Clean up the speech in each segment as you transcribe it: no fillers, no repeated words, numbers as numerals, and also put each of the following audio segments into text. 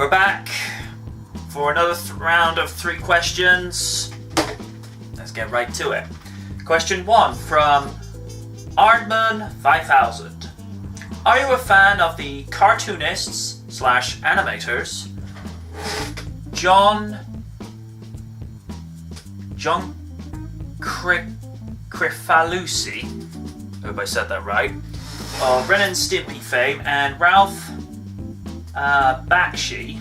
We're back for another round of 3 questions. Let's get right to it. Question 1 from Ardman 5000. Are you a fan of the cartoonists / animators John Crifalusi, I hope I said that right, of Ren and Stimpy fame, and Ralph Bakshi, I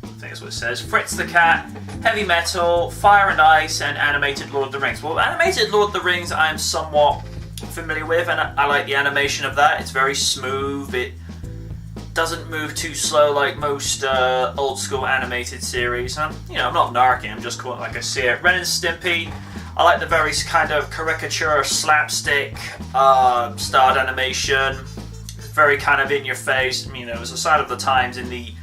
think that's what it says, Fritz the Cat, Heavy Metal, Fire and Ice, and animated Lord of the Rings? Well, animated Lord of the Rings I am somewhat familiar with, and I like the animation of that. It's very smooth. It doesn't move too slow like most old school animated series. I'm not narking, I'm just calling it like I see it. Ren and Stimpy, I like the very kind of caricature, slapstick styled animation. Very kind of in your face. It was a sign of the times in the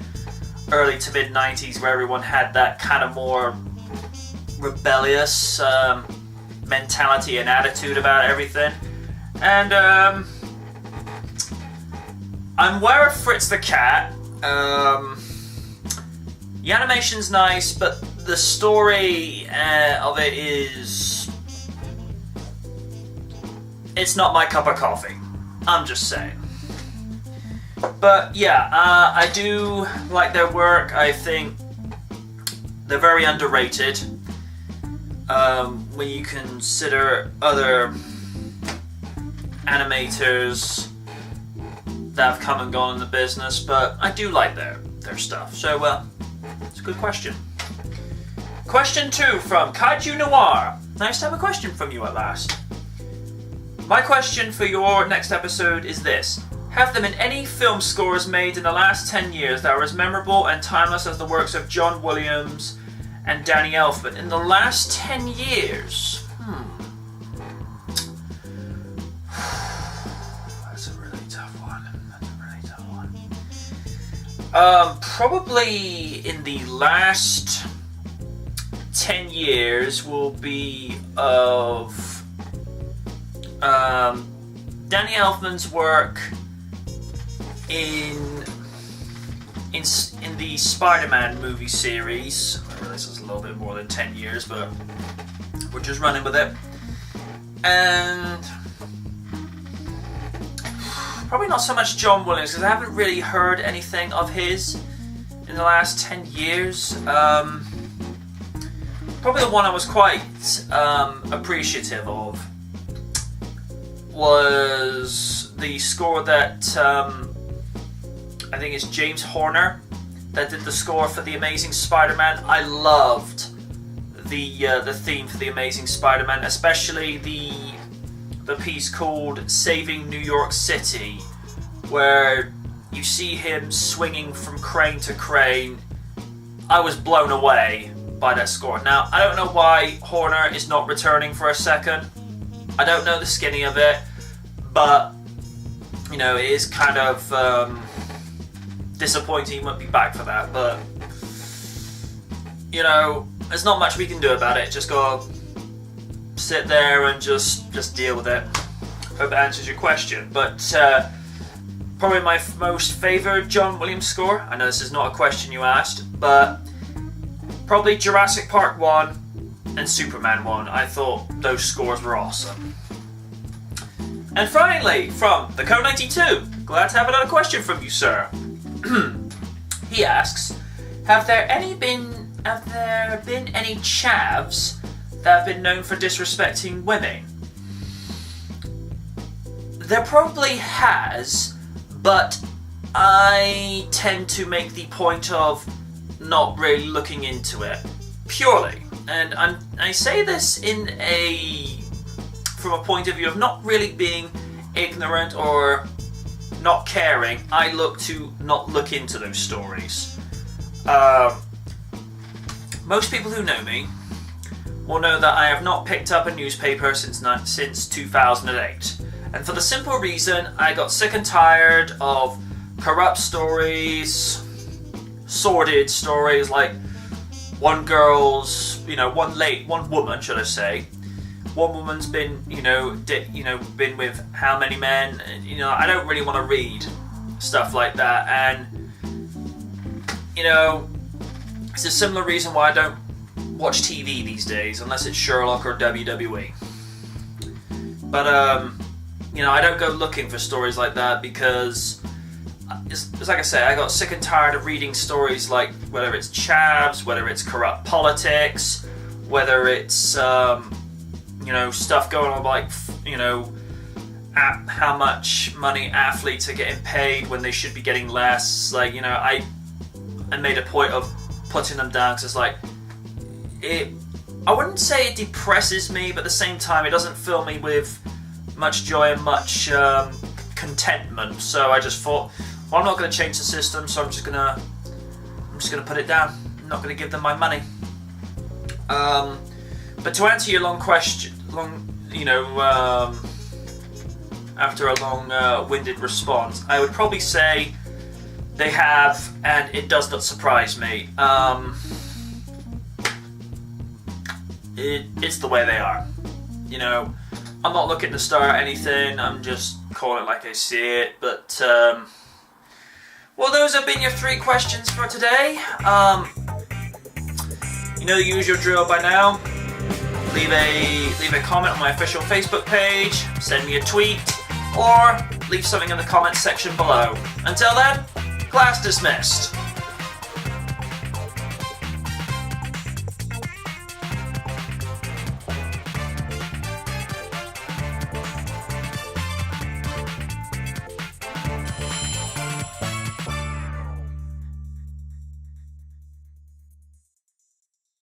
early to mid 90s where everyone had that kind of more rebellious mentality and attitude about everything. And I'm aware of Fritz the Cat. The animation's nice, but the story of it is... it's not my cup of coffee. I'm just saying. But yeah, I do like their work. I think they're very underrated when you consider other animators that have come and gone in the business, but I do like their stuff. So it's a good question. Question 2 from Kaiju Noir. Nice to have a question from you at last. My question for your next episode is this. Have there been any film scores made in the last 10 years that are as memorable and timeless as the works of John Williams and Danny Elfman? In the last 10 years? That's a really tough one. Probably in the last 10 years will be of Danny Elfman's work in the Spider-Man movie series. I realize it's a little bit more than 10 years, but we're just running with it. And probably not so much John Williams, because I haven't really heard anything of his in the last 10 years. Probably the one I was quite appreciative of was the score that I think it's James Horner that did the score for The Amazing Spider-Man. I loved the theme for The Amazing Spider-Man, especially the piece called Saving New York City, where you see him swinging from crane to crane. I was blown away by that score. Now, I don't know why Horner is not returning for a second. I don't know the skinny of it, but it is kind of disappointing he won't be back for that. But there's not much we can do about it. Just gotta sit there and just deal with it. Hope that answers your question. But probably my most favourite John Williams score, I know this is not a question you asked, but probably Jurassic Park 1 and Superman 1. I thought those scores were awesome. And finally, from the Code 92, glad to have another question from you, sir. He asks, have there been any chavs that have been known for disrespecting women? There probably has, but I tend to make the point of not really looking into it purely, and I say this from a point of view of not really being ignorant or not caring. I look to not look into those stories. Most people who know me will know that I have not picked up a newspaper since 2008, and for the simple reason I got sick and tired of corrupt stories, sordid stories, like one woman's been, been with how many men. I don't really want to read stuff like that, and you know, it's a similar reason why I don't watch TV these days, unless it's Sherlock or WWE. But, you know, I don't go looking for stories like that because, it's like I say, I got sick and tired of reading stories like, whether it's chavs, whether it's corrupt politics, whether it's, you know, stuff going on like, you know, how much money athletes are getting paid when they should be getting less. Like, you know, I made a point of putting them down because it's like, I wouldn't say it depresses me, but at the same time it doesn't fill me with much joy and much contentment. So I just thought, well, I'm not going to change the system, so I'm just gonna put it down. I'm not going to give them my money. But to answer your after a long-winded response, I would probably say they have, and it does not surprise me. It's the way they are. You know, I'm not looking to start anything, I'm just calling it like I see it, but, well, those have been your 3 questions for today. You know the usual drill by now. Leave a comment on my official Facebook page, send me a tweet, or leave something in the comments section below. Until then, class dismissed.